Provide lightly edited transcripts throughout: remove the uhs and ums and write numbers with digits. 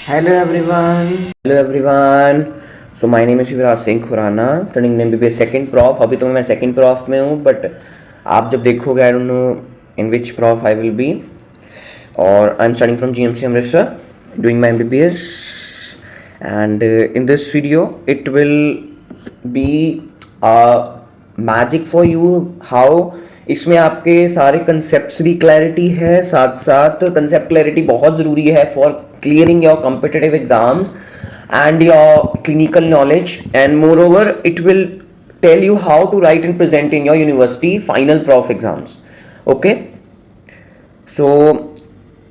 Hello everyone. Hello everyone. So my name is Shivraj Singh Khurana, studying MBBS second prof. अभी तो मैं second prof में हूँ, बट आप जब देखोगे I don't know in which prof I will be. और I am studying from GMC Amritsar, doing my MBBS. And in this video it will be magic for you. How इसमें आपके सारे concepts भी क्लैरिटी है, साथ साथ कंसेप्ट क्लैरिटी बहुत ज़रूरी है for clearing your competitive exams and your clinical knowledge, and moreover it will tell you how to write and present in your university final prof exams. Okay, so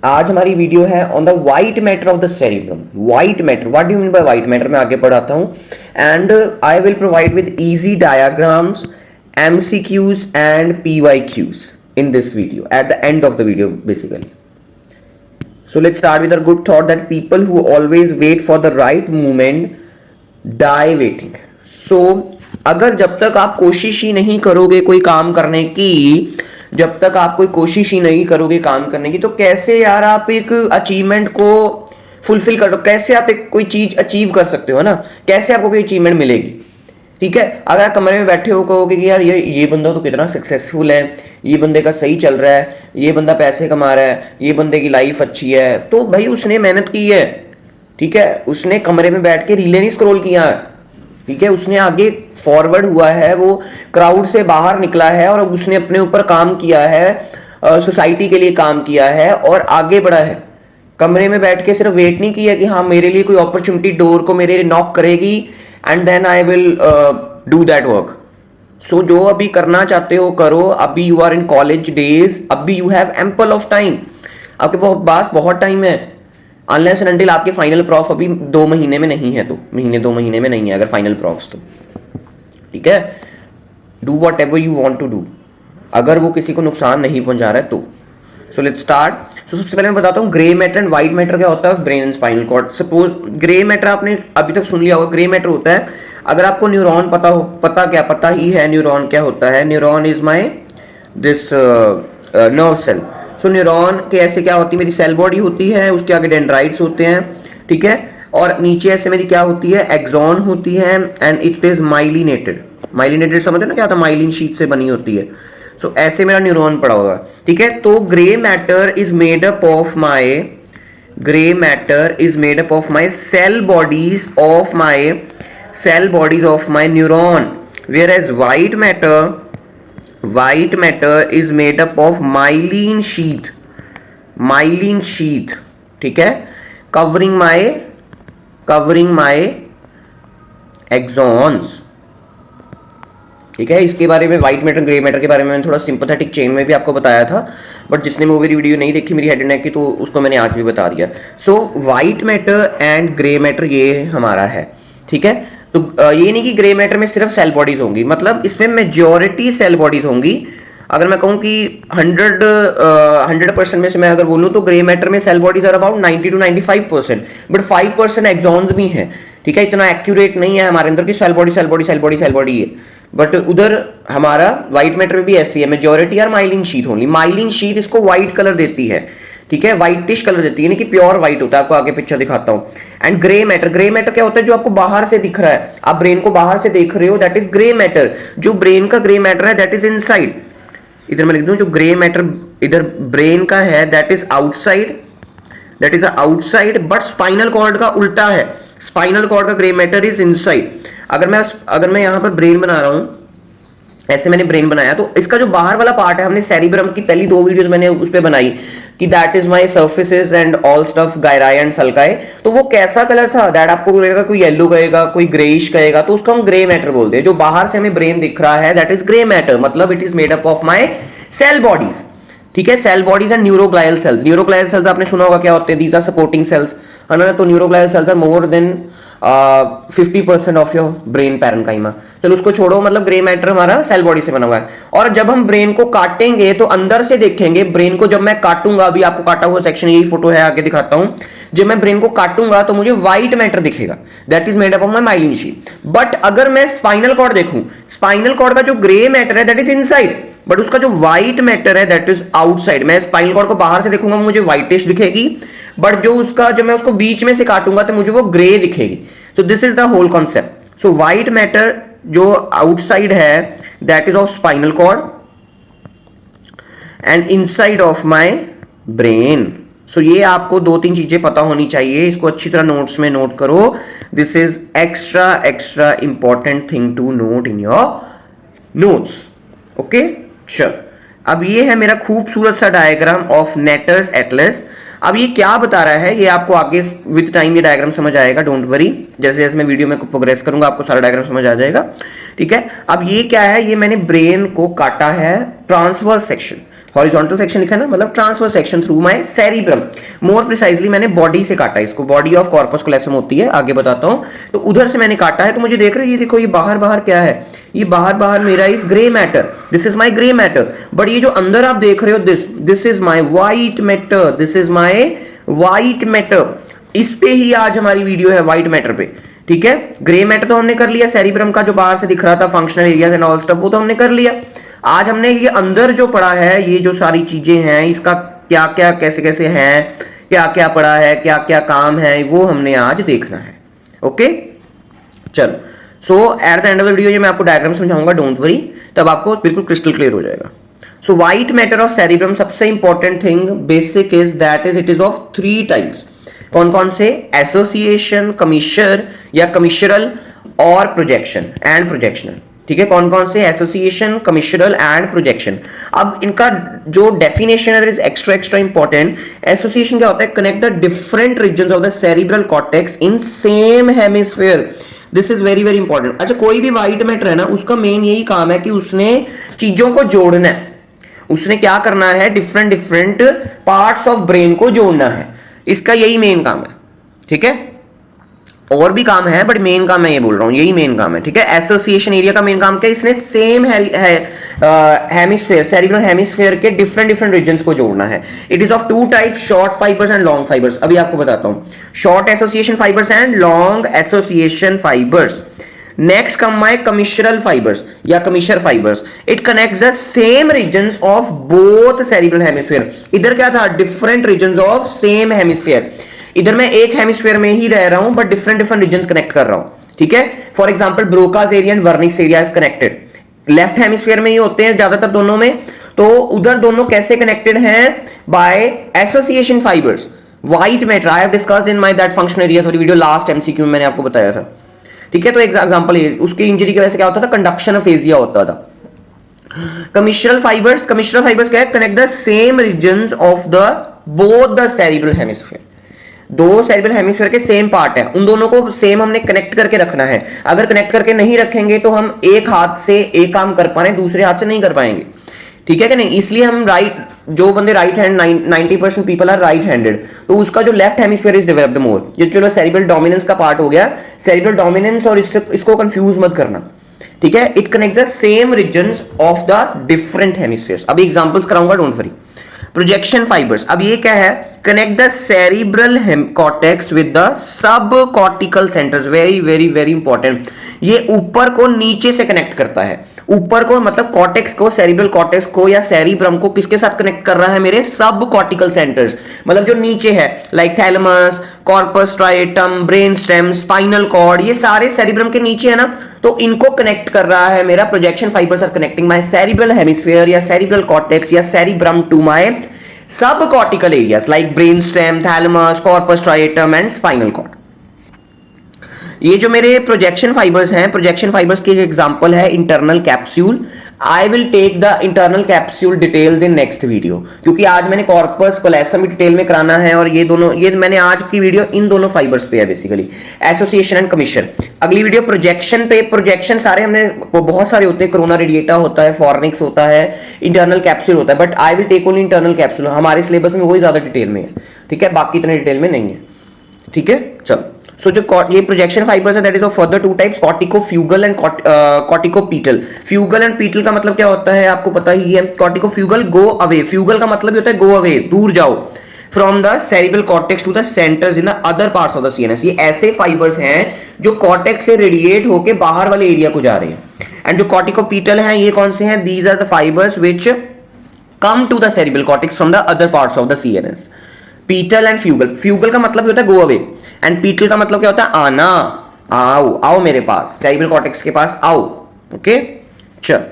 आज हमारी video है on the white matter of the cerebrum. White matter, what do you mean by white matter, मैं आगे पढ़ाता हूँ. And I will provide with easy diagrams, MCQs and PYQs in this video at the end of the video basically. So let's start with a good thought that people who always wait for the right moment die waiting. So अगर जब तक आप कोशिश ही नहीं करोगे कोई काम करने की, जब तक आप कोई कोशिश ही नहीं करोगे काम करने की, तो कैसे यार आप एक अचीवमेंट को फुलफिल करो, कैसे आप एक कोई चीज अचीव कर सकते हो ना, कैसे आपको कोई अचीवमेंट मिलेगी. ठीक है, अगर आप कमरे में बैठे हो कहोगे कि यार ये बंदा तो कितना सक्सेसफुल है, ये बंदे का सही चल रहा है, ये बंदा पैसे कमा रहा है, ये बंदे की लाइफ अच्छी है, तो भाई उसने मेहनत की है. ठीक है, उसने कमरे में बैठ के रीलें नहीं स्क्रॉल किया. ठीक है, उसने आगे फॉरवर्ड हुआ है, वो क्राउड से बाहर निकला है और उसने अपने ऊपर काम किया है, सोसाइटी के लिए काम किया है और आगे बढ़ा है. कमरे में बैठ के सिर्फ वेट नहीं किया कि हाँ मेरे लिए कोई अपॉर्चुनिटी डोर को मेरे लिए नॉक करेगी and then I will do that work. So जो अभी करना चाहते हो करो. अभी you are in college days, अभी you have ample of time, आपके पास बहुत टाइम है. Unless and until आपके फाइनल प्रॉफ अभी 2 महीने में नहीं है, 2 महीने में नहीं है अगर फाइनल प्रॉफ्स, तो ठीक है, do whatever you want to do अगर वो किसी को नुकसान नहीं पहुंचा रहा है तो. So let's start. सो सबसे पहले मैं बताता हूँ grey matter and white matter क्या होता है brain and spinal cord. Suppose grey matter आपने अभी तक सुन लिया होगा. ग्रे मैटर होता है, अगर आपको न्यूरॉन पता ही है न्यूरॉन क्या होता है. Neuron is my this nerve cell. So neuron के ऐसे क्या होती है, मेरी सेल बॉडी होती है, उसके आगे डेंड्राइट्स होते हैं. ठीक है, और नीचे ऐसे मेरी क्या होती है, एक्सॉन होती है and it is myelinated. Myelinated समझते ना क्या होता है, माइलिन शीट से बनी होती है. सो ऐसे मेरा न्यूरॉन पड़ा होगा. ठीक है, तो grey matter is made up of my cell bodies of my neuron, whereas white matter is made up of myelin sheath. ठीक है, कवरिंग माई एक्सॉन्स. ठीक है, इसके बारे में व्हाइट मैटर ग्रे मैटर के बारे में मैंने थोड़ा सिंपैथेटिक चेन में भी आपको बताया था, बट जिसने वो मेरी वीडियो नहीं देखी मेरी हेड एंड नेक की, तो उसको मैंने आज भी बता दिया. So white matter and grey matter ये हमारा है. ठीक है, तो ये नहीं कि ग्रे मैटर में सिर्फ सेल बॉडीज होंगी, मतलब इसमें मेजॉरिटी सेल बॉडीज होंगी. अगर मैं कहूँ कि 100% में से मैं अगर बोलूँ तो ग्रे मैटर में cell bodies are about 90 to 95%, but 5% axons भी हैं. ठीक है, इतना एक्यूरेट नहीं है हमारे अंदर की सेल बॉडी है, बट उधर हमारा व्हाइट मैटर में भी ऐसी है. Majority are myelin sheath only. Myelin sheath इसको व्हाइट कलर देती है. ठीक है, व्हाइटिश कलर देती है, यानी कि प्योर व्हाइट होता है. आपको आगे पिक्चर दिखाता हूं. एंड ग्रे मैटर क्या होता है, जो आपको बाहर से दिख रहा है, आप ब्रेन को बाहर से देख रहे हो, दैट इज ग्रे मैटर. जो ब्रेन का ग्रे मैटर है दैट इज इनसाइड. इधर मैं लिख दूं, जो ग्रे मैटर इधर ब्रेन का है that is outside, but spinal cord का उल्टा है. स्पाइनल कॉर्ड का ग्रे मैटर इज इनसाइड. अगर मैं यहां पर ब्रेन बना रहा हूं, ऐसे मैंने ब्रेन बनाया, तो इसका जो बाहर वाला पार्ट है, हमने सेरिब्रम की पहली 2 वीडियोस मैंने उस पे बनाई कि that is my surfaces and all stuff gyri and sulci. तो वो कैसा कलर था, दैट आपको लगेगा कोई येलो कहेगा, कोई ग्रेइश कहेगा, तो उसको हम ग्रे मैटर बोलते हैं. जो बाहर से हमें ब्रेन दिख रहा है दैट इज ग्रे मैटर, मतलब it is made up of my cell bodies. ठीक है, cell bodies and neuroglial cells आपने सुना होगा क्या होते हैं, दीज आर सपोर्टिंग सेल्स, है ना. तो neuroglial cells are more than 50% of your brain parenchyma. चलो उसको छोड़ो, मतलब ग्रे मैटर हमारा सेल बॉडी से बना हुआ है. और जब हम ब्रेन को काटेंगे तो अंदर से देखेंगे ब्रेन को. जब मैं काटूंगा, अभी आपको काटा हुआ सेक्शन, यही फोटो है, आगे दिखाता हूं. जब मैं ब्रेन को काटूंगा तो मुझे व्हाइट मैटर दिखेगा, that is made up of my myelin sheath. But अगर मैं स्पाइनल कॉर्ड देखूं, स्पाइनल कॉर्ड का जो ग्रे मैटर है दैट इज इनसाइड, बट उसका जो व्हाइट मैटर है दैट इज आउटसाइड. मैं स्पाइनल कॉर्ड को बाहर से देखूंगा मुझे व्हाइटिश दिखेगी, बट जो उसका जब मैं उसको बीच में से काटूंगा तो मुझे वो ग्रे दिखेगी. So this is the whole concept. So white matter जो आउटसाइड है that is of spinal cord and inside of my brain. So ये आपको 2-3 चीजें पता होनी चाहिए, इसको अच्छी तरह नोट्स में नोट करो. This is extra important thing to note in your notes. Okay, चल अब ये है मेरा खूबसूरत सा डायग्राम ऑफ नेटर्स एटलस. अब ये क्या बता रहा है, ये आपको आगे विद टाइम ये डायग्राम समझ आएगा, डोंट वरी. जैसे जैसे मैं वीडियो में प्रोग्रेस करूंगा आपको सारा डायग्राम समझ आ जाएगा. ठीक है, अब ये क्या है, ये मैंने ब्रेन को काटा है ट्रांसवर्स सेक्शन. हॉरिजॉन्टल सेक्शन लिखा ना, मतलब transverse section through my cerebrum. More precisely मैंने बॉडी से काटा इसको, बॉडी ऑफ कॉर्पस कैलोसम होती है, आगे बताता हूं. तो उधर से मैंने काटा है. तो मुझे देख रहे हो, ये देखो, ये बाहर बाहर क्या है, ये बाहर बाहर मेरा इस grey matter, this is my grey matter. But ये जो अंदर आप देख रहे हो, this is my white matter, this is my white matter. इस पे ही आज हमारी वीडियो है, व्हाइट मैटर पे. ठीक है, ग्रे मैटर तो हमने कर लिया, सेरिब्रम का जो बाहर से दिख रहा था functional areas and all stuff, वो तो हमने कर लिया. आज हमने ये अंदर जो पढ़ा है, ये जो सारी चीजें हैं, इसका क्या क्या कैसे कैसे है, क्या क्या पढ़ा है, क्या क्या काम है, वो हमने आज देखना है. ओके, चल. So at the end of the video ये मैं आपको डायग्राम समझाऊंगा, डोंट वरी, तब आपको बिल्कुल क्रिस्टल क्लियर हो जाएगा. सो व्हाइट मैटर ऑफ सेरिब्रम, सबसे important thing basic is that is it is of 3 types. कौन कौन से? एसोसिएशन, कमिश्चर या कमिश्चरल और प्रोजेक्शन एंड प्रोजेक्शनल. ठीक है, कौन कौन से? Association, commissural and projection. अब इनका जो definition is extra important. Association क्या होता है? Connect the different regions of the cerebral cortex in same hemisphere. This is very very important. अच्छा, कोई भी व्हाइट मैटर है ना, उसका मेन यही काम है कि उसने चीजों को जोड़ना है. उसने क्या करना है? Different different parts of brain को जोड़ना है. इसका यही मेन काम है. ठीक है, और भी काम है बट मेन काम मैं ये बोल रहा हूं, यही मेन काम है. ठीक है, एसोसिएशन एरिया का मेन काम क्या है? इसने सेम हेमिस्फीयर, सेरिब्रल हेमिस्फीयर के डिफरेंट डिफरेंट रीजन्स को जोड़ना है. It is of 2 types, short fibres and long fibres. अभी आपको बताता हूं, short association fibres and long association fibres. Next come my commissural fibres या commissure fibres. It connects the same regions of both cerebral hemisphere. इधर क्या था? Different regions of same hemisphere. इधर मैं एक हेमिस्फीयर में ही रह रहा हूं but different different regions connect कर रहा हूं. ठीक है, for example Broca's area and Wernicke's area is connected. Left hemisphere में ही होते हैं ज्यादातर दोनों में. तो उधर दोनों कैसे कनेक्टेड हैं? By association fibres. White matter I have discussed in my that functional areas वाली वीडियो, लास्ट एमसीक्यू में मैंने आपको बताया था. ठीक है, तो एग्जांपल उसकी इंजरी की वजह से क्या होता था? कंडक्शन ऑफ एजिया होता था. कमिश्चरल फाइबर्स क्या है? Connect the same regions of the both the cerebral hemisphere. 2 cerebral hemisphere के सेम पार्ट है, उन दोनों को सेम हमने कनेक्ट करके रखना है. अगर कनेक्ट करके नहीं रखेंगे तो हम एक हाथ से एक काम कर पा रहे हैं, दूसरे हाथ से नहीं कर पाएंगे. ठीक है कि नहीं? इसलिए हम जो बंदे right hand, 90% people are right handed, तो उसका जो left hemisphere is developed more. ये चलो सेरिब्रल डोमिनेंस का पार्ट हो गया. सेरिब्रल डोमिनेंस और इसको कंफ्यूज मत करना. ठीक है, it connects the same regions of the different hemispheres. अभी एग्जांपल्स कराऊंगा, डोंट वरी. प्रोजेक्शन फाइबर्स, अब ये क्या है? Connect the cerebral cortex with the subcortical centres. Very very very important. ये ऊपर को नीचे से कनेक्ट करता है. ऊपर को मतलब कॉर्टेक्स को, सेरिब्रल कॉर्टेक्स को या सेरिब्रम को किसके साथ कनेक्ट कर रहा है? मेरे सब कॉर्टिकल सेंटर्स, मतलब जो नीचे है, like thalamus, corpus striatum, brain stem, spinal cord, ये सारे सेरिब्रम के नीचे है ना, तो इनको कनेक्ट कर रहा है मेरा. Projection fibres are connecting my cerebral hemisphere या सेरिब्रल कॉर्टेक्स या cerebrum to my subcortical areas like brain stem, thalamus, corpus striatum and spinal cord. ये जो मेरे प्रोजेक्शन फाइबर्स हैं, प्रोजेक्शन फाइबर्स की एग्जांपल है internal capsule. I will take the internal capsule details in next video, क्योंकि आज मैंने corpus callosum भी डिटेल में कराना है और ये दोनों, ये मैंने आज की वीडियो इन दोनों फाइबर्स पे है बेसिकली, एसोसिएशन एंड कमिश्चर. अगली वीडियो प्रोजेक्शन पे. प्रोजेक्शन सारे हमने बहुत सारे होते हैं, कोरोना रेडिएटा होता है, फॉर्निक्स होता है, इंटरनल कैप्सूल होता है, but I will take only internal capsule. हमारे सिलेबस में वही ज्यादा डिटेल में है. ठीक है, बाकी इतने डिटेल में नहीं है. ठीक है, चलो. सो जो ये प्रोजेक्शन फाइबर्स है that is of further 2 types, corticofugal and corticopetal. Fugal and petal का मतलब क्या होता है आपको पता ही है. कॉर्टिकोफ्यूगल गो अवे, फ्यूगल का मतलब होता है गो अवे, दूर जाओ, from the cerebral cortex to the centres in the other parts of the CNS. ये ऐसे फाइबर्स हैं जो कॉर्टेक्स से रेडिएट होकर बाहर वाले एरिया को जा रहे हैं. एंड जो कॉर्टिकोपीटल हैं ये कौन से हैं? These are the fibres which come to the cerebral cortex from the other parts of the CNS. Petal and fugal, fugal का मतलब होता है गो अवे एंड पीटल का मतलब क्या होता है आना, आओ आओ मेरे पास, सेरिब्रल कॉर्टेक्स के पास आओ। ओके चल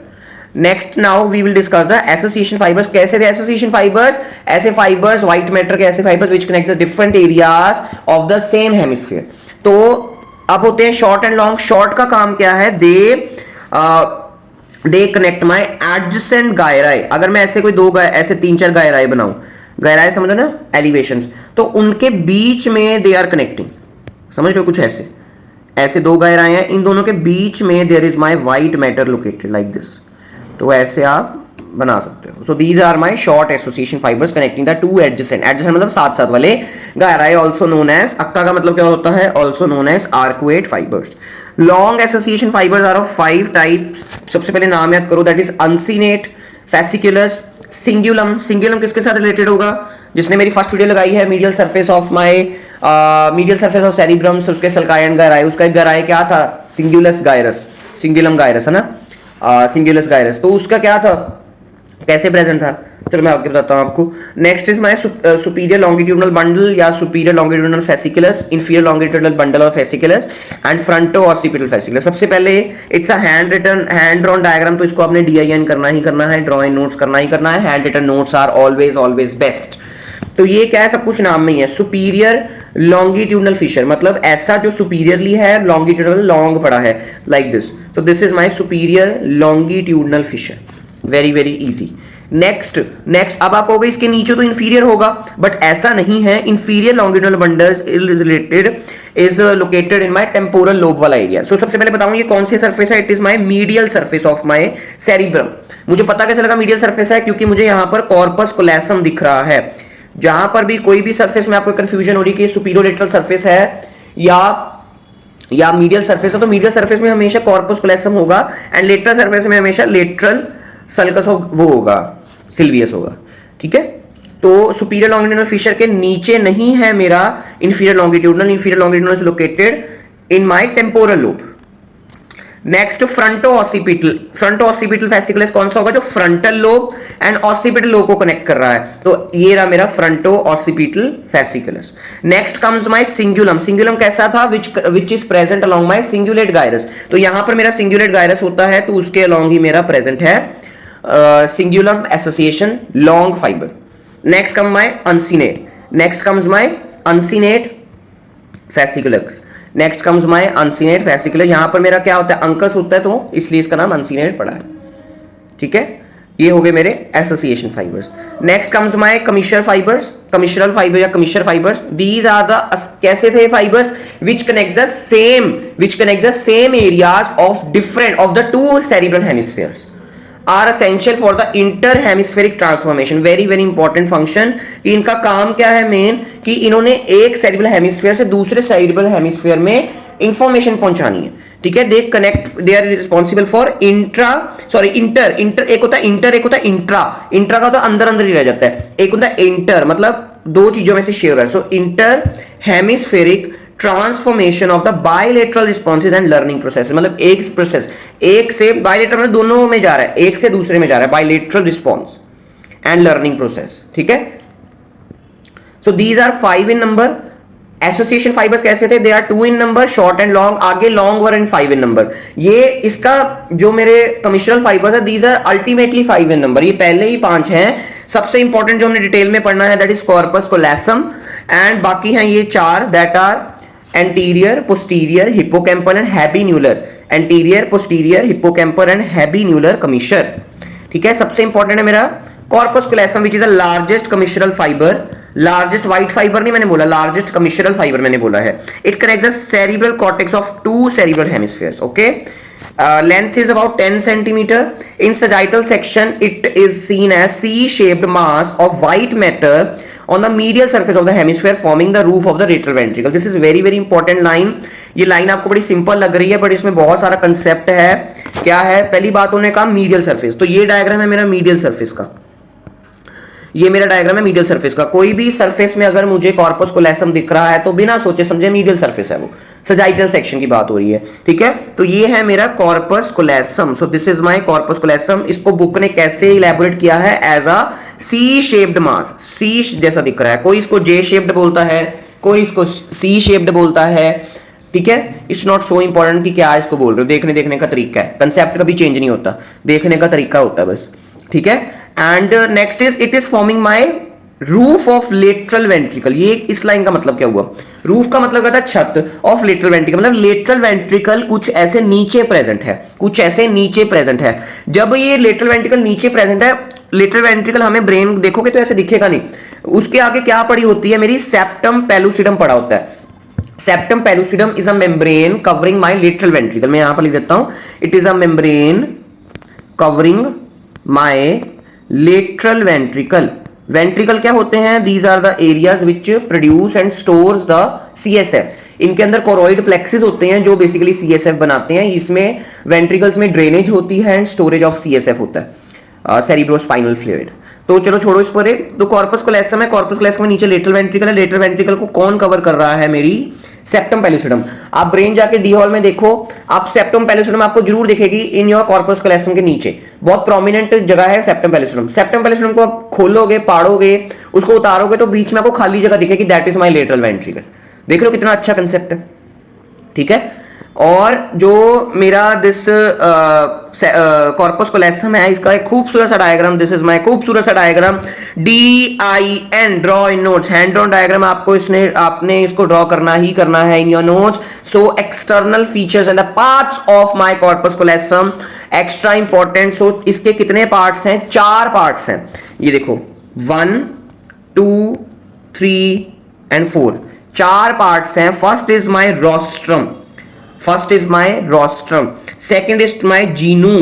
next now we will discuss the association fibres. कैसे थे एसोसिएशन फाइबर्स? ऐसे फाइबर्स, व्हाइट मैटर के ऐसे fibres which connect the different areas of the same hemisphere. तो अब होते हैं शॉर्ट एंड लॉन्ग। शॉर्ट का काम क्या है? They connect my adjacent gyri. अगर मैं ऐसे कोई दो ऐसे 3-4 गायराए बनाऊं, गायराए समझो ना एलिवेशंस, तो उनके बीच में दे आर कनेक्टिंग, समझ रहे हो? कुछ ऐसे ऐसे दो गायराए हैं, इन दोनों के बीच में there is my white matter located like this. तो ऐसे आप बना सकते हो। So these are my short association fibres connecting the two adjacent, adjacent मतलब साथ साथ वाले गायराए, आल्सो नोन एज, अक्का का मतलब क्या होता है? Also known as arcuate fibres. Long association fibres are of 5 types. सबसे पहले नाम याद करो, that is uncinate, fasciculus, cingulum. Cingulum किसके साथ रिलेटेड होगा? जिसने मेरी फर्स्ट वीडियो लगाई है medial surface of my medial surface of cerebrum, उसके सल्काई एंड गायराए, उसका एक गायराए क्या था? सिंगुलस गायरस, सिंगुलम गायरस है ना, सिंगुलस गायरस। तो उसका क्या था, कैसे प्रेजेंट था? चलो मैं आपको बताता हूं आपको। Next is my superior longitudinal bundle या superior longitudinal fasciculus, inferior longitudinal bundle और fasciculus and fronto occipital fasciculus. सबसे पहले it's a hand written, hand drawn diagram, तो इसको आपने DIN करना ही करना है, ड्रॉइंग नोट्स करना ही करना है। Handwritten notes are always always best. तो ये क्या है? सब कुछ नाम में ही है। सुपीरियर लॉन्गिट्यूडनल फिशर मतलब ऐसा जो सुपीरियरली है, लॉन्गिट्यूडनल लॉन्ग पड़ा है लाइक दिस। तो this is my superior longitudinal fissure, very very easy. Next अब आप कहोगे इसके नीचे तो इंफीरियर होगा, बट ऐसा नहीं है। Inferior longitudinal bundles related is located in my temporal lobe वाला एरिया। सो सबसे पहले बताऊं ये कौन सी सरफेस है? It is my medial surface of my cerebrum. मुझे पता कैसे लगा मीडियल सरफेस है? क्योंकि मुझे यहां पर कॉर्पस कोलेसम दिख रहा है। जहां पर भी कोई भी सरफेस में आपको कंफ्यूजन हो रही है कि सुपीरियोलेटरल सरफेस है या मीडियल सरफेस है, तो मीडियल सरफेस में हमेशा कॉर्पस कोलेसम होगा एंड लेटरल सरफेस में हमेशा लेटरल सल्कस वो होगा, सिल्वियस होगा। ठीक है, तो सुपीरियर लॉन्गिट्यूडनल फिशर के नीचे नहीं है मेरा inferior longitudinal. Inferior longitudinal is located in my temporal lobe. Next fronto occipital, fronto occipital fasciculus कौन सा होगा? जो frontal lobe and occipital lobe को कनेक्ट कर रहा है। तो ये रहा मेरा fronto occipital fasciculus. Next comes my cingulum. Cingulum कैसा था? Which is present along my cingulate gyrus. तो यहां पर मेरा सिंगुलेट गायरस होता है, तो उसके अलोंग ही मेरा प्रेजेंट है cingulum association long fibre. Next come my uncinate, next comes my uncinate fasciculus, next comes my uncinate fascicular. यहां पर मेरा क्या होता है? अंकस होता है, तो इसलिए इसका नाम अनसिनेट पड़ा है। ठीक है, ये हो गए मेरे association fibres. Next comes my commissural fibres, commissural fibre या commissural fibres. These are the कैसे थे fibres? Which connect the same areas of different of the two cerebral hemispheres are essential for the inter hemispheric transformation. Very very important function. इनका काम क्या है main? कि इन्होंने एक सेरिब्रल हेमिस्फीयर से दूसरे सेरिब्रल हेमिस्फीयर में इंफॉर्मेशन पहुंचानी है। ठीक है, they connect, they are responsible for inter, एक होता है इंटर, एक होता है इंट्रा। इंट्रा का तो अंदर अंदर ही रह जाता है, एक होता है इंटर, मतलब दो चीजों में से शेयर है। So inter hemispheric transformation of the bilateral responses and learning process, मतलब एक प्रोसेस, एक से बायलेटरल में दोनों में जा रहा है, एक से दूसरे में जा रहा है, bilateral response and learning process. ठीक है, so these are 5 in number. Association fibres कैसे थे? They are 2 in number, short and long. आगे long were and 5 in number. ये इसका जो मेरे कमिशनल फाइबर्स है, these are ultimately 5 in number. ये पहले ही 5 हैं। सबसे इंपॉर्टेंट जो हमने डिटेल में पढ़ना है that is corpus callosum, and बाकी हैं ये 4 that are anterior, posterior, hippocampal and habenular. Anterior, posterior, hippocampal and habenular commissure. ठीक है, सबसे इंपॉर्टेंट है मेरा corpus callosum which is the largest commissural fibre. Largest white fibre नहीं मैंने बोला, लार्जेस्ट कमिशनल फाइबर मैंने बोला है। It connects the cerebral cortex of 2 cerebral hemispheres. Okay, length is about 10 centimeter. In sagittal section, it is seen as C-shaped mass of white matter on the medial surface of the hemisphere forming the roof of the lateral ventricle. This is very very important line. ये line आपको बड़ी simple लग रही है, but इसमें बहुत सारा concept है। क्या है? पहली बात उन्होंने कहा मीडियल सरफेस, तो ये डायग्राम है मेरा मीडियल सरफेस का। ये मेरा डायग्राम है मीडियल सरफेस का। कोई भी सरफेस में अगर मुझे कॉर्पस कोलेसम दिख रहा है तो बिना सोचे समझे मीडियल सरफेस है वो। सजाइटल सेक्शन की बात हो रही है, ठीक है। तो ये है मेरा corpus callosum. So this is my corpus callosum. इसको बुक ने कैसे इलेबोरेट किया है? एज अ सी शेप्ड मास, सी जैसा दिख रहा है। कोई इसको जे शेप्ड बोलता है, कोई इसको सी शेप्ड बोलता है, ठीक है। इट्स नॉट सो इंपॉर्टेंट कि क्या इसको बोल रहे हो, देखने का तरीका है, कंसेप्ट कभी चेंज नहीं होता, देखने का तरीका होता है बस, ठीक है। And next is it is forming my roof of lateral ventricle. ये इस लाइन का मतलब क्या हुआ? रूफ का मतलब क्या था? छत। ऑफ लेटरल वेंट्रिकल मतलब लेटरल वेंट्रिकल कुछ ऐसे नीचे प्रेजेंट है, कुछ ऐसे नीचे प्रेजेंट है। जब ये लेटरल वेंट्रिकल नीचे प्रेजेंट है, लेटरल वेंट्रिकल हमें ब्रेन देखोगे तो ऐसे दिखेगा नहीं, उसके आगे क्या पड़ी होती है मेरी? सेप्टम पेलुसिडम पड़ा होता है। Septum pellucidum is a membrane covering my lateral ventricle. मैं यहां पर लिख देता हूं, it is a membrane covering my lateral ventricle. Ventricle क्या होते हैं? These are the areas which produce and stores the CSF. इनके अंदर कोरोइड प्लेक्सेस होते हैं जो बेसिकली सीएसएफ बनाते हैं। इसमें वेंट्रिकल्स में ड्रेनेज होती है एंड स्टोरेज ऑफ सीएसएफ होता है, सेरिब्रोस्पाइनल फ्लूइड। तो चलो छोड़ो इस पर। तो कॉर्पस कोलेसम है, कॉर्पस कोलेसम में नीचे लेटरल वेंट्रिकल है। लेटरल वेंट्रिकल को कौन कवर कर रहा है? मेरी सेप्टम पेलुसिडम। आप ब्रेन जाके डी हॉल में देखो, आप सेप्टम पेलुसिडम आपको जरूर दिखेगी इन योर कॉर्पस कोलेसम के नीचे, बहुत प्रोमिनेंट जगह है सेप्टम पेलुसिडम। सेप्टम पेलुसिडम को आप खोलोगे, पाड़ोगे, उसको उतारोगे तो बीच में आपको खाली जगह दिखेगी, that is my lateral ventricle. देख रहे हो कितना अच्छा कंसेप्ट है, ठीक है। और जो मेरा दिस कॉर्पस कोलेसम है, इसका एक खूबसूरत सा डायग्राम, दिस इज माय खूबसूरत सा diagram, DIN, draw in notes. Hand drawn diagram आपको आपने इसको ड्रॉ करना ही करना है in your notes. So external features and the parts of my corpus callosum, extra important. So इसके कितने पार्ट्स हैं? 4 पार्ट्स हैं। ये देखो 1 2 3 एंड 4, 4 पार्ट्स हैं। First is my rostrum, first is my rostrum, second is my genu,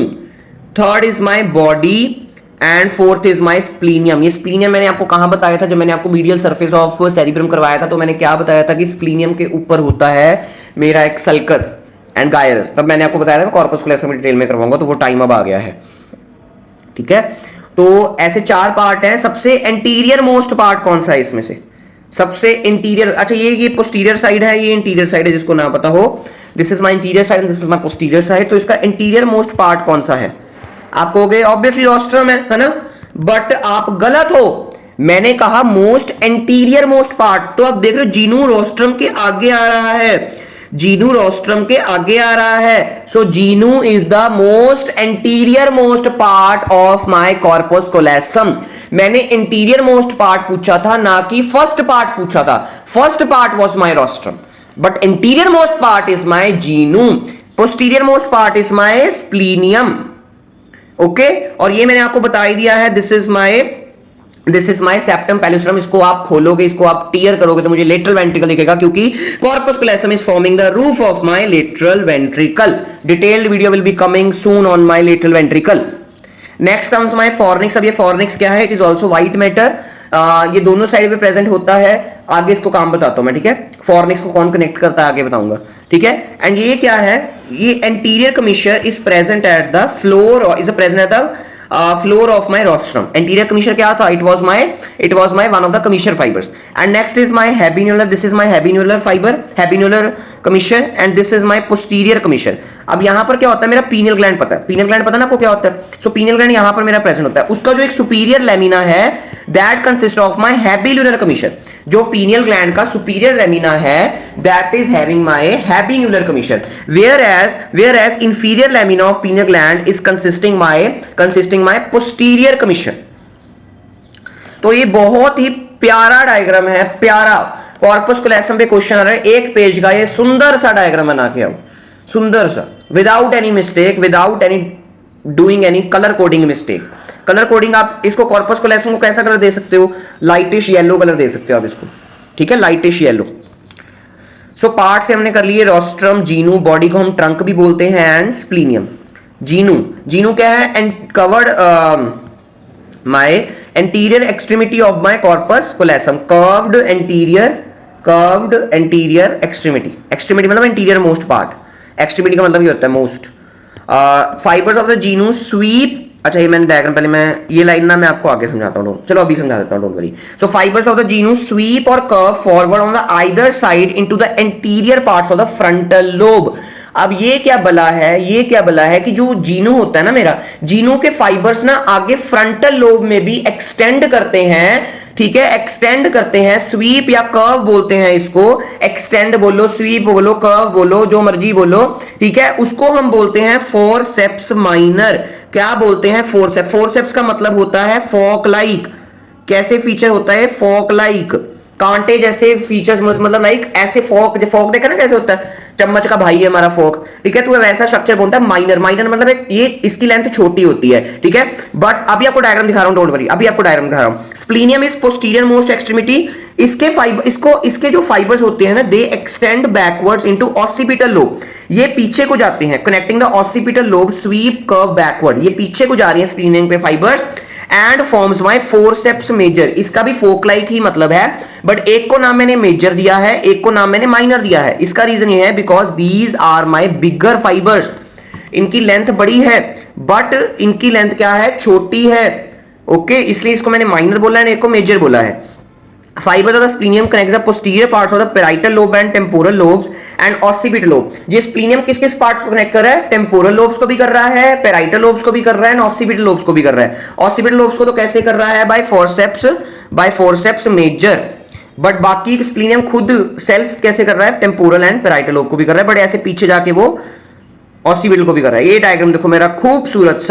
third is my body and fourth is my splenium. ये splenium मैंने आपको कहां बताया था? जब मैंने आपको मीडियल सरफेस ऑफ सेरिब्रम करवाया था तो मैंने क्या बताया था कि स्प्लीनियम के ऊपर होता है मेरा एक सल्कस एंड गायरस। तब मैंने आपको बताया था कॉर्पस कोलेसम डिटेल में करवाऊंगा, तो वो टाइम अब आ गया है, ठीक है। तो ऐसे 4 पार्ट हैं। सबसे इंटीरियर मोस्ट पार्ट कौन सा है इसमें से? सबसे इंटीरियर, अच्छा ये पोस्टीरियर साइड है, ये इंटीरियर साइड है, जिसको ना पता हो, this is my interior side and this is my posterior side. तो इसका इंटीरियर मोस्ट पार्ट कौन सा है? आप कहोगे ऑब्वियसली रोस्ट्रम है ना, बट आप गलत हो। मैंने कहा मोस्ट इंटीरियर मोस्ट पार्ट। तो आप देख रहे हो जीनू रोस्ट्रम के आगे आ रहा है, जीनू रोस्ट्रम के आगे आ रहा है। So genu is the most interior most part of my corpus callosum. मैंने इंटीरियर मोस्ट पार्ट पूछा था, ना कि फर्स्ट पार्ट पूछा था। First part was my rostrum, but interior most part is my genu, posterior most part is my splenium, okay. और ये मैंने आपको बता ही दिया है, this is my septum pellucidum. इसको आप खोलोगे, इसको आप टीयर करोगे तो मुझे लेटरल वेंट्रिकल दिखेगा, क्योंकि corpus callosum is forming the roof of my lateral ventricle. Detailed video will be coming soon on my lateral ventricle. Next comes my fornix. अब ये फॉर्निक्स क्या है? It is also white matter, ये दोनों side पे present होता है। आगे इसको काम बताता हूं मैं, ठीक है। फॉर्निक्स को कौन कनेक्ट करता है आगे बताऊंगा, ठीक है। एंड ये क्या है? ये anterior commissure is present at the floor, is present at the floor of my rostrum. Anterior commissure क्या था? It was my one of the commissure fibres. And next is my habenular, this is my habenular fibre, habenular commissure, and this is my posterior commissure. अब यहां पर क्या होता है? मेरा pineal gland पता है, पीनियल ग्लैंड पता ना आपको क्या होता है? सो पीनियल ग्लैंड यहां पर मेरा प्रेजेंट होता है। उसका जो एक सुपीरियर लेमिना है, that consist of my habenular commissure. जो पीनियल ग्लैंड का सुपीरियर लेमिना है, that is having my habenular commissure, whereas inferior lamina of pineal gland is consisting my posterior कमीशर। तो ये बहुत ही प्यारा डायग्राम है, प्यारा। कॉर्पस कोलेसम पे क्वेश्चन आ रहा है, 1 पेज का ये सुंदर सा डायग्राम बना के आओ, सुंदर सा, without any mistake, without any doing any colour coding mistake. Colour coding आप इसको कॉर्पस कोलेसम को कैसा कलर दे सकते हो? लाइटिश येलो कलर दे सकते हो आप इसको, ठीक है, लाइटिश येलो। सो पार्ट से हमने कर लिए रोस्ट्रम, जीनू, बॉडी को हम ट्रंक भी बोलते हैं, एंड स्प्लीनियम। जीनू क्या है? And covered my anterior extremity of my corpus callosum, curved anterior extremity. Extremity मतलब इंटीरियर मोस्ट पार्ट, एक्सट्रीमिटी का मतलब ये होता है most. Fibres of the genu sweep अच्छा ये मैंने डायग्राम पहले मैं ये लाइन ना मैं आपको आगे समझाता हूँ, चलो अभी समझा देता हूँ, don't worry. So fibres of the genu sweep और curve forward on the either side into the anterior parts of the frontal lobe. अब ये क्या बला है, ये क्या बला है कि जो जीनू होता है ना मेरा, जीनू के फाइबर्स ना आगे फ्रंटल लोब में भी एक्सटेंड करते हैं, ठीक है, एक्सटेंड करते हैं, स्वीप या कर्व बोलते हैं इसको, एक्सटेंड बोलो, स्वीप बोलो, कर्व बोलो, जो मर्जी बोलो, ठीक है, उसको हम बोलते हैं फोरसेप्स माइनर। क्या बोलते हैं? फोरसेप्स। फोरसेप्स का मतलब होता है फॉक लाइक। कैसे फीचर होता है? फॉक लाइक, कांटे जैसे फीचर्स, मतलब लाइक ऐसे फॉक, जो फॉक देखा ना कैसे होता है, चम्मच का भाई है हमारा फोक, ठीक है, तो वैसा स्ट्रक्चर बोलता है माइनर। माइनर मतलब एक ये इसकी लेंथ छोटी होती है, ठीक है। बट अभी आपको डायग्राम दिखा रहा हूं, डोंट वरी, अभी आपको डायग्राम दिखा रहा हूं। Splenium is posterior most extremity. इसके फाइबर, इसके जो फाइबर्स होते हैं ना, they extend backwards into occipital lobe. ये पीछे को जाते हैं, connecting the occipital lobe, sweep curve backward, ये पीछे को जा रही है स्प्लीनियम पे fibres, and forms my forceps major. इसका भी फोक लाइक ही मतलब है, बट एक को नाम मैंने मेजर दिया है, एक को नाम मैंने माइनर दिया है। इसका रीजन ये है because these are my bigger fibres. इनकी लेंथ बड़ी है बट इनकी लेंथ क्या है? छोटी है, ओके, इसलिए इसको मैंने माइनर बोला है, एक को मेजर बोला है। Fibers of the splenium connects the posterior parts of the parietal lobe and temporal lobes and occipital lobe। ये स्प्लीनियम किस किस पार्ट्स को कनेक्ट कर रहा है? टेम्पोरल लोब्स को भी कर रहा है, पेराइटल लोब्स को भी कर रहा है, ऑसिपिटल लोब्स को भी कर रहा है। ऑसिपिटल लोब्स को तो कैसे कर रहा है? Bye forceps major. बट बाकी स्प्लीनियम खुद सेल्फ कैसे कर रहा है? टेम्पोरल एंड पेराइटल लोब को भी कर रहा है, बट ऐसे पीछे जाके वो ऑसिपिटल को भी कर रहा है। ये डायग्राम देखो मेरा, खूबसूरत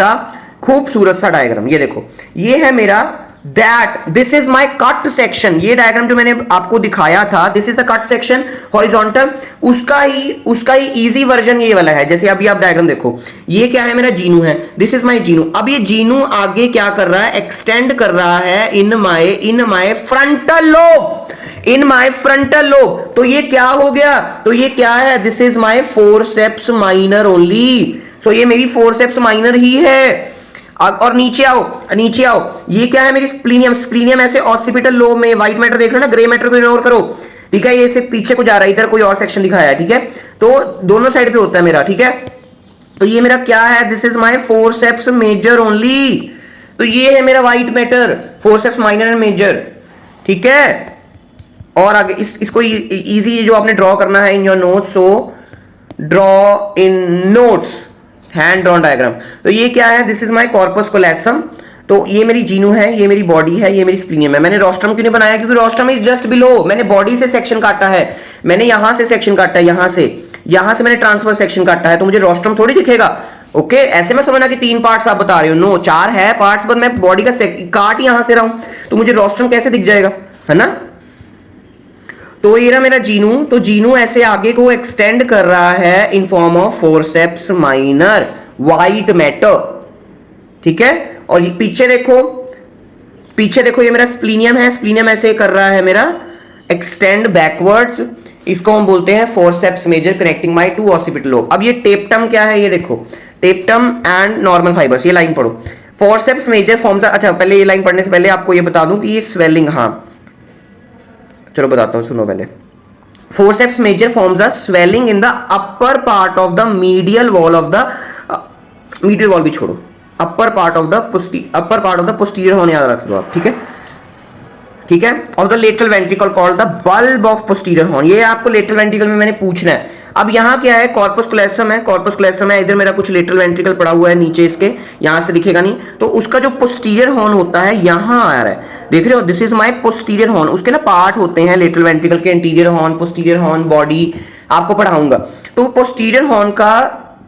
सा डायग्राम, ये देखो, ये है मेरा that this is my cut section. ये डायग्राम जो मैंने आपको दिखाया था, this is the cut section horizontal, उसका ही इजी वर्जन ये वाला है। जैसे अभी आप डायग्राम देखो, ये क्या है? मेरा जीनू है, दिस इज माय जीनू। अब ये जीनू आगे क्या कर रहा है? एक्सटेंड कर रहा है in my frontal lobe, in my frontal lobe. तो ये क्या हो गया? तो ये क्या है? This is my forceps minor only. So ये मेरी फोरसेप्स माइनर ही है। और नीचे आओ, ये क्या है? मेरी स्प्लीनियम ऐसे ऑसिपिटल लोब में, व्हाइट मैटर देख रहे हो ना, ग्रे मैटर को इग्नोर करो, ठीक है, ये सिर्फ पीछे को जा रहा है, इधर कोई और सेक्शन दिखाया है, ठीक है, तो दोनों साइड पे होता है मेरा, ठीक है। तो ये मेरा क्या है? This is my forceps major only. तो ये है मेरा white matter, forceps minor and major, ठीक है। और आगे इसको इजी जो आपने ड्रॉ करना है in your notes, so draw in notes hand drawn diagram. तो ये क्या है? This is my corpus callosum. तो ये मेरी जीनू है, ये मेरी बॉडी है, ये मेरी स्प्लीनियम है। मैंने रोस्ट्रम क्यों नहीं बनाया? क्योंकि रोस्ट्रम इज जस्ट बिलो। मैंने बॉडी से सेक्शन काटा है, मैंने यहां से सेक्शन काटा है, यहां से मैंने ट्रांसफर सेक्शन काटा है, तो मुझे रोस्ट्रम थोड़ी दिखेगा, ओके। ऐसे में समझना कि 3 पार्ट्स आप बता रहे हो, नो 4 है पार्ट्स, पर मैं बॉडी का काट यहां से रहा हूं, तो मुझे रोस्ट्रम कैसे दिख जाएगा, है ना। तो ये रहा मेरा जीनू। तो जीनू ऐसे आगे को एक्सटेंड कर रहा है in form of forceps minor, white matter, ठीक है। और ये पीछे देखो, ये मेरा स्प्लीनियम है, स्प्लीनियम ऐसे कर रहा है मेरा एक्सटेंड बैकवर्ड्स, इसको हम बोलते हैं forceps major connecting my 2 occipital lobe. अब ये टेप्टम क्या है? ये देखो, टेप्टम एंड नॉर्मल फाइबर्स, ये लाइन पढ़ो। फोरसेप्स मेजर फॉर्म्स, अच्छा पहले ये लाइन पढ़ने से पहले आपको ये बता दूं कि ये स्वेलिंग, हाँ चलो बताता हूं, सुनो पहले। Forceps major forms a swelling in the upper part of the medial wall of the, medial wall भी छोड़ो, upper part of the posterior horn याद रख लो आप, ठीक है। और the lateral ventricle called the bulb of posterior horn. ये आपको लेटरल वेंट्रिकल में मैंने पूछना है। अब यहाँ क्या है? कॉर्पस कोलेसम है, इधर मेरा कुछ लेटरल वेंट्रिकल पड़ा हुआ है नीचे, इसके यहां से दिखेगा नहीं, तो उसका जो पोस्टीरियर हॉर्न होता है यहां आ रहा है, देख रहे हो, this is my posterior horn. उसके ना पार्ट होते हैं लेटरल वेंट्रिकल के, एंटीरियर हॉर्न, बॉडी, आपको पढ़ाऊंगा। तो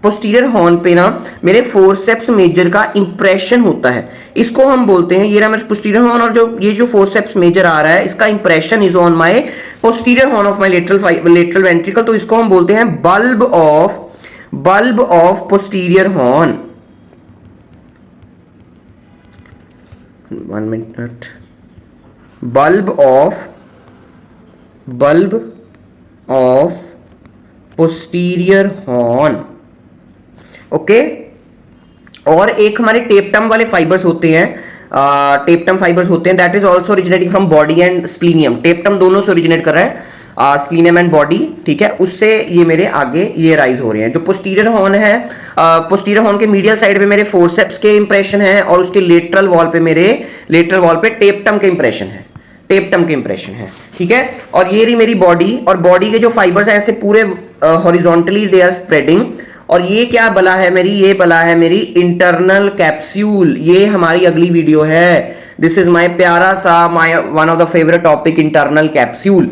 पोस्टीरियर हॉर्न पे ना मेरे फोरसेप्स मेजर का इंप्रेशन होता है, इसको हम बोलते हैं, ये रहा मेरा पोस्टीरियर हॉर्न, और ये जो फोरसेप्स मेजर आ रहा है इसका impression is on my posterior horn of my lateral ventricle, तो इसको हम बोलते हैं bulb of posterior horn. 1 minute, bulb of posterior horn, okay. और एक हमारे टेप्टम वाले फाइबर्स होते हैं, that is also originating from body and splenium. Tapetum दोनों से ओरिजिनेट कर रहा है, स्प्लीनियम एंड बॉडी, ठीक है, उससे ये मेरे आगे ये राइज हो रहे हैं। जो पोस्टीरियर हॉर्न है, पोस्टीरियर हॉर्न के मीडियल साइड पे मेरे फोर्सेप्स के इंप्रेशन है और उसके लेटरल वॉल पे टेप्टम के इंप्रेशन है, टेप्टम के इंप्रेशन है, ठीक है। और ये रही मेरी बॉडी, और बॉडी के जो फाइबर्स है ऐसे पूरे हॉरिजॉन्टली दे आर स्प्रेडिंग। और ये क्या बला है मेरी, ये बला है मेरी इंटरनल कैप्सूल। ये हमारी अगली वीडियो है। दिस इज माय प्यारा सा my one of the favourite topic, internal capsule,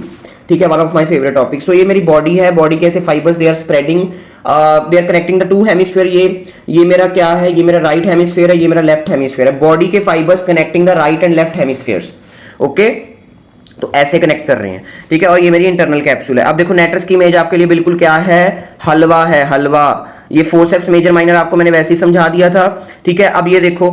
ठीक है, one of my favourite topic. So ये मेरी बॉडी है, बॉडी के ऐसे fibres they are spreading, they are connecting the two hemisphere. ये मेरा क्या है, ये मेरा राइट हेमिस्फीयर है, ये मेरा लेफ्ट हेमिस्फीयर है। बॉडी के fibres connecting the right and left hemispheres, okay, तो ऐसे कनेक्ट कर रहे हैं, ठीक है। और ये मेरी इंटरनल कैप्सूल है। अब देखो नेट्रस की इमेज आपके लिए बिल्कुल क्या है, हलवा है, हलवा। ये फोर्सेप्स मेजर माइनर आपको मैंने वैसे ही समझा दिया था, ठीक है। अब ये देखो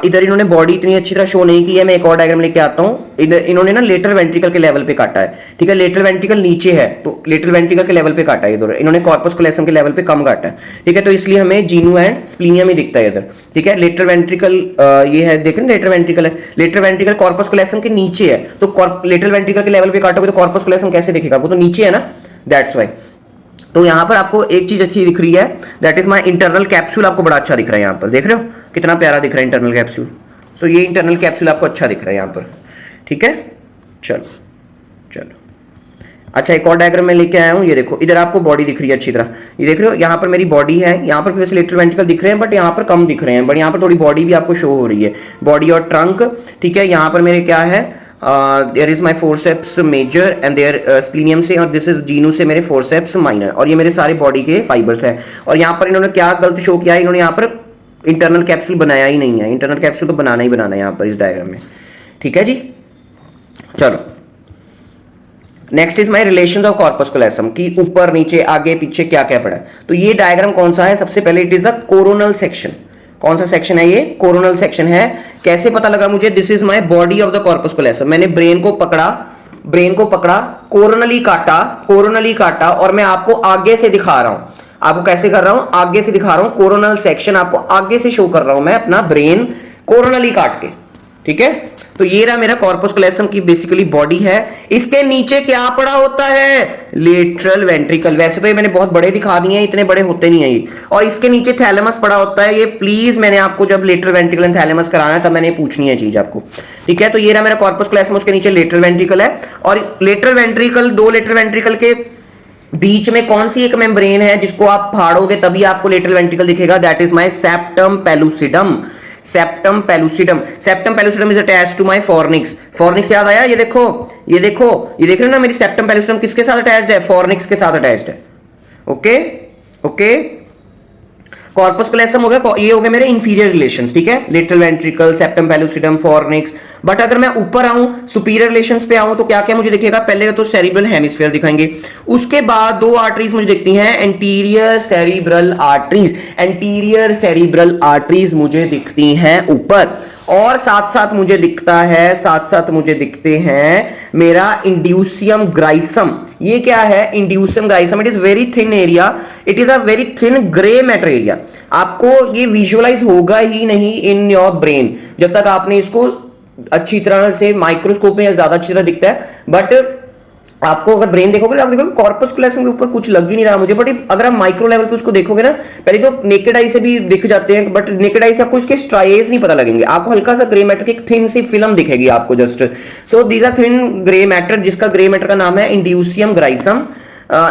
इधर इन्होंने बॉडी इतनी अच्छी तरह शो नहीं की है। मैं एक और डायग्राम लेके आता हूं। इधर इन्होंने ना लेटरल वेंट्रिकल के लेवल पे काटा है, ठीक है। लेटरल वेंट्रिकल नीचे है तो लेटरल वेंट्रिकल के लेवल पे काटा है इधर, इन्होंने कॉर्पस कोलेसम के लेवल पे कम काटा है, ठीक है। तो इसलिए हमें जीनू एंड स्प्लीनियम ही दिखता है इधर, ठीक है। लेटरल वेंट्रिकल ये है, देख रहे हैं, लेटरल वेंट्रिकल है। लेटरल वेंट्रिकल कॉर्पस कोलेसम के नीचे है, तो लेटरल वेंट्रिकल के लेवल पे काटोगे तो कॉर्पस कोलेसम कैसे दिखेगा, वो तो नीचे है ना, दैट्स वाई। तो यहां पर आपको एक चीज अच्छी दिख रही है, that is my internal capsule. आपको बड़ा अच्छा दिख रहा है यहां पर, देख रहे हो कितना प्यारा दिख रहा है इंटरनल कैप्सूल। सो ये इंटरनल कैप्सूल आपको अच्छा दिख रहा है यहां पर, ठीक है। चलो अच्छा, एक और डायग्राम में लेके आया हूं। ये देखो इधर आपको बॉडी दिख रही है अच्छी तरह, ये देख रहे हो, यहाँ पर मेरी बॉडी है, यहाँ पर वैसे लेटरल वेंट्रिकल दिख रहे हैं बट यहाँ पर कम दिख रहे हैं, बट यहाँ पर थोड़ी बॉडी भी आपको शो हो रही है, बॉडी और ट्रंक, ठीक है। यहाँ पर मेरे क्या है, there is my forceps major and there splenium से, और दिस इज जीनू से मेरे फोर्सेप्स माइनर, और ये मेरे सारे बॉडी के फाइबर्स है। और यहाँ पर इन्होंने क्या गलत शो किया है, इन्होंने यहाँ पर इंटरनल कैप्सूल बनाया ही नहीं है। इंटरनल कैप्सूल तो बनाना ही बनाना है यहाँ पर इस डायग्राम में, ठीक है जी। चलो next is my relations of corpus callosum, की ऊपर नीचे आगे पीछे क्या क्या पड़ा है। तो ये डायग्राम कौन सा है, सबसे पहले it is the coronal section. कौन सा सेक्शन है ये, कोरोनल सेक्शन है। कैसे पता लगा मुझे, this is my body of the corpus callosum. मैंने ब्रेन को पकड़ा, कोरोनली काटा और मैं आपको आगे से दिखा रहा हूं। आपको कैसे कर रहा हूं, आगे से दिखा रहा हूं, कोरोनल सेक्शन आपको आगे से शो कर रहा हूं मैं अपना ब्रेन कोरोनली काट के, ठीक है। तो ये रहा मेरा कॉर्पस कोलेसम की बेसिकली बॉडी है। इसके नीचे क्या पड़ा होता है, लेटरल वेंट्रिकल। वैसे तो ये मैंने बहुत बड़े दिखा दिए हैं, इतने बड़े होते नहीं है ये। और इसके नीचे थैलेमस पड़ा होता है। ये प्लीज मैंने आपको जब लेटरल वेंट्रिकल एंड थैलेमस कराना है तब मैंने पूछनी है चीज आपको, ठीक है। तो ये रहा मेरा कॉर्पस कोलेसम, उसके नीचे लेटरल वेंट्रिकल है। और लेटरल वेंट्रिकल, दो लेटरल वेंट्रिकल के बीच में कौन सी एक मेम्ब्रेन है जिसको आप फाड़ोगे तभी आपको लेटरल वेंट्रिकल दिखेगा, that is my septum pellucidum. Septum pellucidum is attached to my fornix. Fornix याद आया, ये देखो ये देख रहे हो ना, मेरी सेप्टम पेलुसिडम किसके साथ अटैच्ड है, फॉर्निक्स के साथ अटैच्ड है, ओके। कॉर्पस कोलेसम हो गया, ये हो गए मेरे इंफीरियर रिलेशंस, ठीक है, lateral ventricle, septum pellucidum, fornix. But अगर मैं ऊपर आऊं, सुपीरियर रिलेशंस पे आऊं, तो क्या क्या मुझे दिखेगा, पहले तो सेरिब्रल हेमिस्फीयर दिखाएंगे, उसके बाद दो आर्टरीज मुझे दिखती हैं, एंटीरियर सेरिब्रल आर्टरीज मुझे दिखती हैं ऊपर। और साथ साथ मुझे दिखते हैं मेरा इंड्यूसियम ग्राइसम। ये क्या है, indusium griseum, it is very thin area, it is a very thin grey matter area. आपको ये विजुअलाइज होगा ही नहीं इन योर ब्रेन जब तक आपने इसको अच्छी तरह से माइक्रोस्कोप में ज्यादा अच्छी तरह दिखता है। बट आपको अगर ब्रेन देखोगे तो आप देखोगे कॉर्पस कोलेसम के ऊपर कुछ लग ही नहीं रहा मुझे, बट अगर आप माइक्रो लेवल पे उसको देखोगे ना, पहले तो नेकेड आई से भी दिख जाते हैं, बट नेकेड आई से आपको इसके स्ट्राइएस नहीं पता लगेंगे, आपको हल्का सा ग्रे मैटर की एक थिन सी फिल्म दिखेगी आपको just. So these are thin grey matter, जिसका ग्रे मैटर का नाम है indusium ग्राइसम।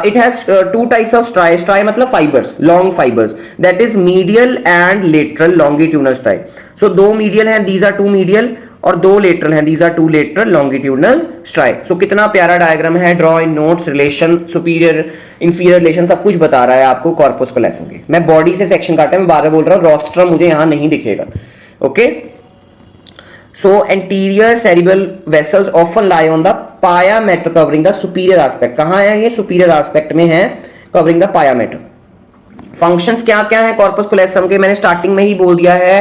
It has two types of striae मतलब fibers, long fibers, that is medial and lateral longitudinal striae. So दो medial हैं, these are two medial, और दो lateral हैं, these are two lateral longitudinal striae. So कितना प्यारा diagram है, draw in notes, relation, superior, inferior relation सब कुछ बता रहा है आपको कॉर्पस कोलेसम के। मैं बॉडी से सेक्शन काटा है, मैं बार बार बोल रहा हूँ, रोस्ट्रम मुझे यहाँ नहीं दिखेगा, okay. So anterior cerebral vessels often lie on the pia mater covering the superior aspect. कहाँ है ये, superior aspect में है, covering the pia mater. Functions क्या क्या है कॉर्पस कोलेसम के, मैंने स्टार्टिंग में ही बोल दिया है।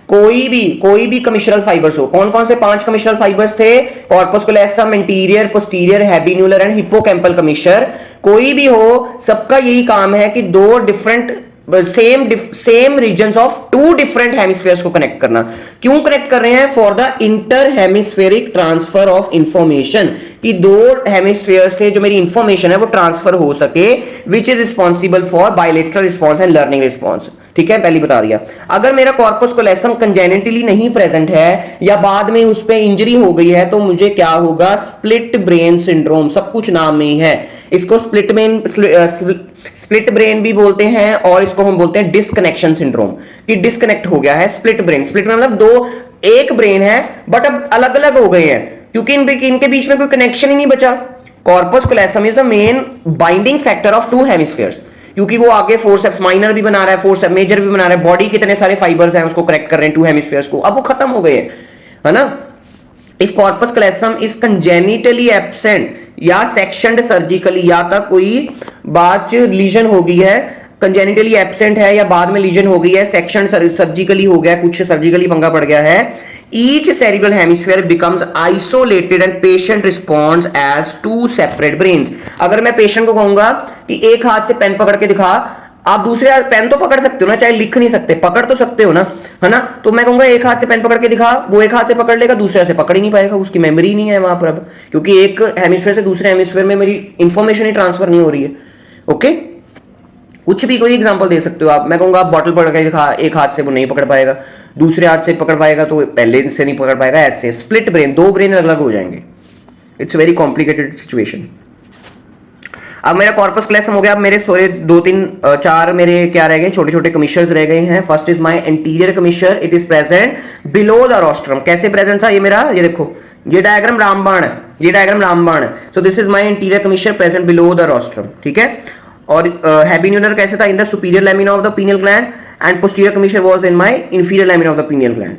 कोई भी कमिशनल फाइबर्स हो, कौन कौन से 5 कमिशनल फाइबर्स थे, corpus callosum, anterior, posterior, habenular and hippocampal commissure. कोई भी हो, सबका यही काम है कि दो different same region of two different hemispheres को कनेक्ट करना। क्यों कनेक्ट कर रहे हैं? For the inter hemispheric transfer of information, कि दो हेमिस्फीयर से जो मेरी इंफॉर्मेशन है वो ट्रांसफर हो सके, which is responsible for bilateral response and learning response. ठीक है, पहले बता दिया। अगर मेरा कॉर्पस कोलेसम कंजेनिटली नहीं प्रेजेंट है या बाद में उस पर इंजरी हो गई है तो मुझे क्या होगा? Split brain syndrome. सब कुछ नाम में ही है। इसको स्प्लिट ब्रेन भी बोलते हैं और इसको हम बोलते हैं डिस्कनेक्शन सिंड्रोम, कि डिस्कनेक्ट हो गया है स्प्लिट ब्रेन। स्प्लिट मतलब दो, एक ब्रेन है बट अब अलग अलग हो गए हैं क्योंकि इनके बीच में कोई कनेक्शन ही नहीं बचा। Corpus callosum is the main binding factor of two hemispheres, क्योंकि वो आगे फोर्सेप्स माइनर भी बना रहा है, फोर्सेप्स मेजर भी बना रहा है, बॉडी कितने सारे फाइबर्स हैं उसको कनेक्ट कर रहे हैं टू हेमिस्फीयर्स को। अब वो खत्म हो गए हैं, है ना। If corpus callosum is congenitally absent या सेक्शनड सर्जिकली, या तक कोई बाद लीजन हो गई है, कंजेनिटली एब्सेंट है या बाद में लीजन हो गई है, सेक्शन सर्जिकली हो गया, कुछ सर्जिकली पंगा पड़ गया है, each cerebral hemisphere becomes isolated and patient responds as two separate brains. अगर मैं पेशेंट को कहूंगा कि एक हाथ से पेन पकड़ के दिखा, आप दूसरे हाथ पेन तो पकड़ सकते हो ना, चाहे लिख नहीं सकते, पकड़ तो सकते हो ना, है ना। तो मैं कहूंगा एक हाथ से पेन पकड़ के दिखा, वो एक हाथ से पकड़ लेगा, दूसरे हाथ से पकड़ ही नहीं पाएगा, उसकी मेमोरी नहीं है वहां पर अब, क्योंकि एक हेमिस्फीयर से दूसरे हेमिस्फीयर में मेरी इंफॉर्मेशन ही ट्रांसफर नहीं हो रही है। ओके, कुछ भी कोई एग्जांपल दे सकते हो आप। मैं कहूंगा आप बॉटल पकड़ के दिखा, एक हाथ से वो नहीं पकड़ पाएगा, दूसरे हाथ से पकड़ पाएगा तो पहले से नहीं पकड़ पाएगा, ऐसे स्प्लिट ब्रेन, दो ब्रेन अलग अलग हो जाएंगे। It's very complicated situation. अब मेरा कॉर्पस कोलेसम हो गया। अब मेरे सोरे 2 3 4 मेरे क्या रह गए? छोटे छोटे कमिश्चर्स रह गए हैं। First is my anterior commissure, it is present below the rostrum. कैसे प्रेजेंट था ये मेरा? ये देखो, ये डायग्राम रामबाण है, ये डायग्राम रामबाण है। So this is my anterior commissure present below the rostrum. ठीक है, और हैबिन्यूलर कैसे था? In the superior lamina of the pineal gland and posterior commissure was in my inferior lamina of the pineal gland.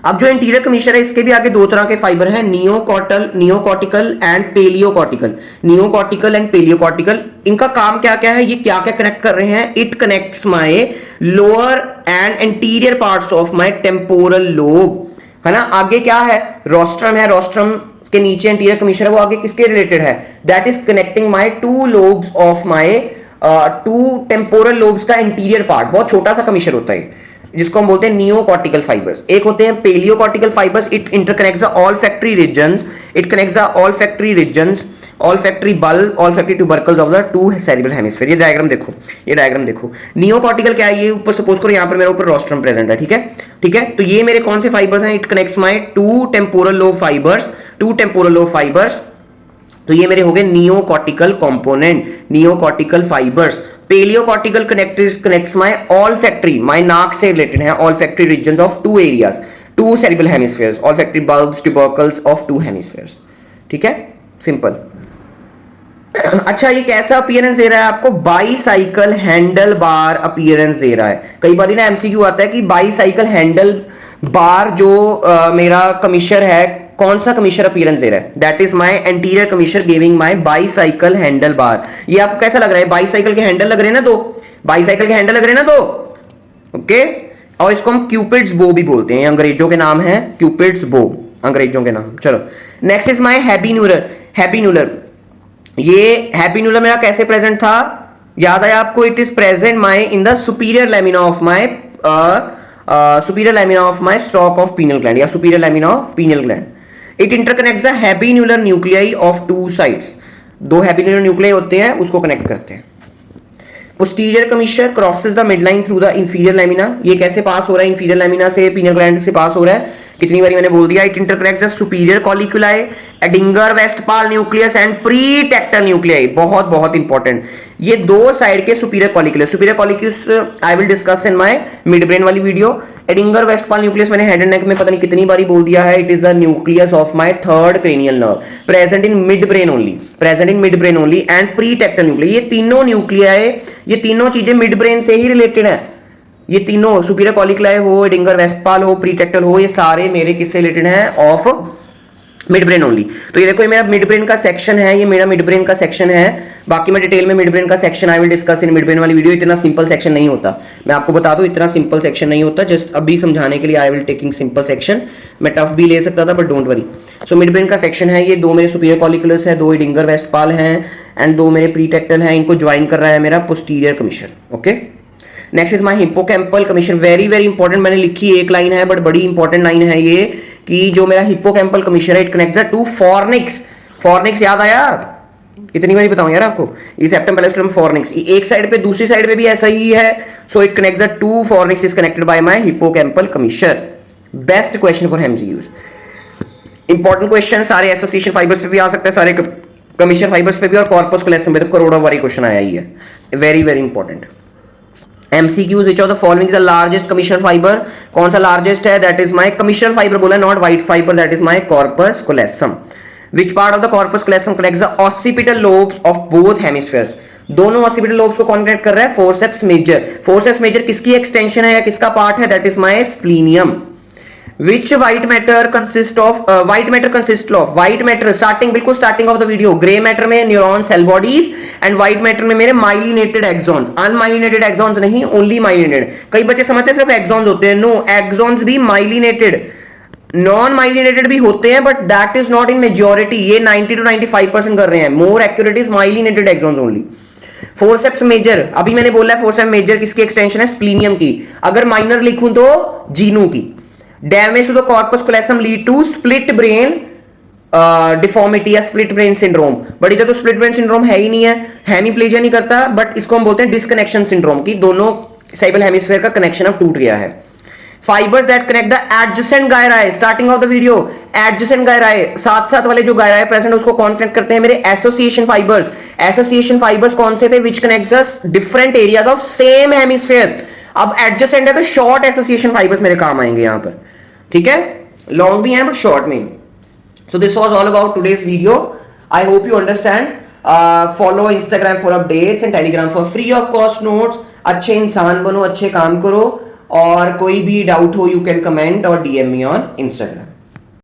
अब जो interior कमिश्चर है इसके भी आगे दो तरह के फाइबर हैं, नियोकॉर्टिकल एंड पेलियोकॉर्टिकल। नियोकॉर्टिकल एंड पेलियोकॉर्टिकल, इनका काम क्या क्या है? ये क्या क्या कनेक्ट कर रहे हैं? It connects my lower and anterior parts of my temporal lobe, है ना। आगे क्या है? रोस्ट्रम है, रोस्ट्रम के नीचे एंटीरियर कमिश्चर है, वो आगे किसके रिलेटेड है? That is connecting my two lobes of my two temporal lobes का एंटीरियर पार्ट। बहुत छोटा सा कमिश्चर होता है जिसको हम बोलते हैं नियोकॉर्टिकल फाइबर्स। एक होते हैं paleocortical fibres, it interconnects the olfactory regions, it connects the olfactory regions, olfactory bulb, olfactory tubercles of the two cerebral hemisphere. ये डायग्राम देखो, ये डायग्राम देखो। नियोकॉर्टिकल क्या है? ये ऊपर सपोज करो यहाँ पर मेरे ऊपर रोस्ट्रम प्रेजेंट है, ठीक है, ठीक है। तो ये मेरे कौन से फाइबर्स हैं? It connects my two temporal lobe fibres, two temporal lobe fibres. तो ये मेरे हो गए neocortical component, neocortical fibres. Paleocortical connects my olfactory, my नाक से रिलेटेड है, olfactory regions of two areas, two cerebral hemispheres, olfactory bulbs, tubercles of two hemispheres. ठीक है, सिंपल। अच्छा, ये कैसा अपीयरेंस दे रहा है आपको? बाईसाइकिल हैंडल बार अपीयरेंस दे रहा है। कई बार ना एमसीक्यू आता है कि बाईसाइकिल हैंडल बार जो मेरा कमिश्चर है, कौन सा कमिश्चर अपीयरेंस दे रहा है? That is my anterior commissure giving my bicycle handle bar. ये आपको कैसा लग रहा है? बाईसाइकिल के हैंडल लग रहे हैं ना दो, बाईसाइकिल के हैंडल लग रहे हैं ना दो, ओके। और इसको हम क्यूपिड्स बो भी बोलते हैं, अंग्रेजों के नाम है क्यूपिड्स बो, अंग्रेजों के नाम। चलो, next is my habenular. Habenular, ये हैबिन्यूलर मेरा कैसे प्रेजेंट था? याद आया आपको? It is present my in the superior lamina of my superior lamina of my stalk of pineal gland या superior lamina of pineal gland. It interconnects the habenular nuclei of two sides. दो habenular nuclei होते हैं, उसको connect करते हैं। Posterior commissure crosses the midline through the inferior lamina. ये कैसे पास हो रहा है? इंफीरियर लैमिना से पीनियल ग्लैंड से पास हो रहा है। कितनी बारी मैंने बोल दिया? It interconnects the superior colliculi, Edinger Westphal nucleus and pretectal nuclei. बहुत बहुत इंपॉर्टेंट, ये दो साइड के superior colliculus. Superior colliculus I will discuss in my midbrain वाली वीडियो। एडिंगर वेस्टपाल न्यूक्लियस मैंने हेड एंड नेक में पता नहीं कितनी बारी बोल दिया है। It is the nucleus of my third cranial nerve, present in midbrain only, present in midbrain only and pretectal nuclei. ये तीनों न्यूक्लियाई, ये तीनों चीजें मिड ब्रेन से ही रिलेटेड है। ये तीनों सुपीरियर कॉलिक्यूलाई हो, एडिंगर वेस्टपाल हो, प्रीटेक्टल हो, ये सारे मेरे किससे रिलेटेड हैं? Of mid brain only. तो ये देखो, ये मेरा मिड ब्रेन का सेक्शन है, ये मेरा मिड ब्रेन का सेक्शन है। बाकी मैं डिटेल में मिड ब्रेन का section I will discuss in midbrain वाली वीडियो। इतना सिंपल सेक्शन नहीं होता, मैं आपको बता दूं, इतना सिंपल सेक्शन नहीं होता। जस्ट अभी समझाने के लिए I will taking simple section. मैं टफ भी ले सकता था but don't worry. So mid brain का सेक्शन है, ये दो मेरे सुपीरियर कॉलिक्यूलस है, दो एडिंगर वेस्टपाल हैं, एंड 2 मेरे प्रीटेक्टल हैं, इनको ज्वाइन कर रहा है मेरा posterior commission. Okay, next is my hippocampal commission. Very very important, मैंने लिखी एक लाइन है बट बड़ी इंपॉर्टेंट लाइन है ये, कि जो मेरा हिप्पोकैम्पल कमीशन है it connects the two fornix. Fornix याद आया? कितनी बार बताऊं यार आपको, ये सेप्टम पेलेस्ट्रम फॉर्निक्स एक साइड पे, दूसरी साइड पे भी ऐसा ही है. So it connects the two fornix is connected by my hippocampal commission. Best question for MCQs. Important question सारे एसोसिएशन फाइबर्स पे भी आ सकते हैं, सारे कमीशन फाइबर्स पे भी, और कॉर्पस कॉलोसम पे तो करोड़ों बारी क्वेश्चन आया ही है. Very very important. MCQs, which of the following is the largest commission fiber? कौन सा largest है? That is my commission fiber बोला, not white fiber, that is my corpus callosum. Which part of the corpus callosum connects the occipital lobes of both hemispheres? दोनों occipital lobes को connect कर रहा है forceps major. forceps major किसकी extension है या किसका part है? That is my splenium. Which white matter consists of white matter starting, बिल्कुल starting of the video, gray matter में neuron cell bodies and white matter में मेरे माइलिनेटेड एक्सॉन्स. अनमाइलिनेटेड एक्सॉन्स नहीं, ओनली माइलिनेटेड. कई बच्चे समझते हैं सिर्फ एक्सॉन्स होते हैं. नो, एक्सॉन्स भी माइलिनेटेड, नॉन माइलिनेटेड भी होते हैं, but that is not in majority. ये 90 to 95% कर रहे हैं. More accurate is myelinated axons only. Forceps major, अभी मैंने बोला है फोर्सेप्स मेजर किसकी एक्सटेंशन है? स्प्लीनियम की. अगर माइनर लिखूं तो जीनू की. Damage to the corpus callosum lead to split brain deformity या स्प्लिट ब्रेन सिंड्रोम. बट इधर तो स्प्लिट ब्रेन सिंड्रोम है ही नहीं है, हेमीप्लेजिया नहीं करता, बट इसको हम बोलते हैं डिस्कनेक्शन सिंड्रोम, की दोनों सेरेब्रल हेमिस्फीयर का कनेक्शन अब टूट गया है. Fibres that connect the adjacent gyri, starting of the video, adjacent gyri, साथ साथ वाले जो गायराए प्रेजेंट उसको कनेक्ट करते हैं मेरे एसोसिएशन फाइबर्स. एसोसिएशन फाइबर्स कौन से थे? Which connects different areas of same hemisphere. अब एडजेसेंट है तो शॉर्ट एसोसिएशन फाइबर्स मेरे काम आएंगे यहां पर. ठीक है, लॉन्ग भी है बट शॉर्ट में. So this was all about today's video. I hope you understand. Follow Instagram for updates and Telegram for free of cost notes. अच्छे इंसान बनो, अच्छे काम करो, और कोई भी डाउट हो यू कैन कमेंट और DM मी ऑन इंस्टाग्राम.